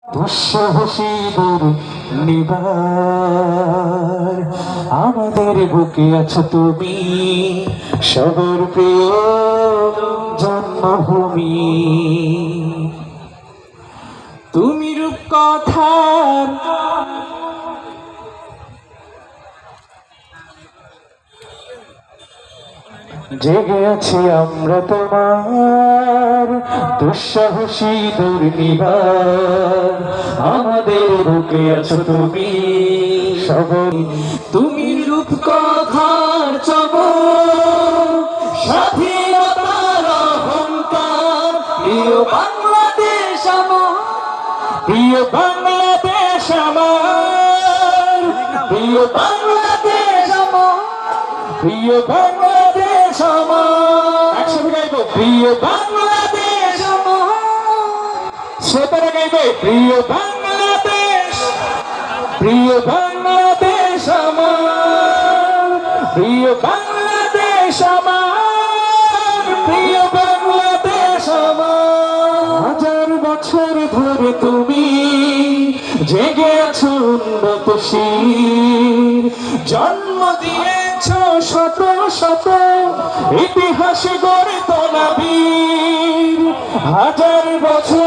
দুঃসাহসীদের নিবার আমাদের বুকে আছো তুমি, সবার প্রিয় জন্মভূমি। তুমি রূপকথার জেগে আছি আমরা তোমার, দুঃসাহসী দুর্নিবার আমাদের বুকে আছো তুমি, সবাই তুমি রূপকথার চমক, স্বাধীনতার অহংকার। প্রিয় বাংলাদেশ আমার, প্রিয় বাংলাদেশ আমার, প্রিয় বাংলাদেশ আমার, প্রিয় বাংলাদেশ আমার। একসাথে গাইবো, প্রিয় বাংলাদেশ আমার। শ্রোতারা গাইবে, প্রিয় বাংলাদেশ, প্রিয় বাংলাদেশ আমার, প্রিয় বাংলাদেশ আমার, প্রিয় বাংলাদেশ আমার। হাজার বছর ধরে তুমি জেগে আছো উন্নতশীল, জন্ম দিয়েছ শত শত ইতিহাস গড়ে তোলা বীর। হাজার বছর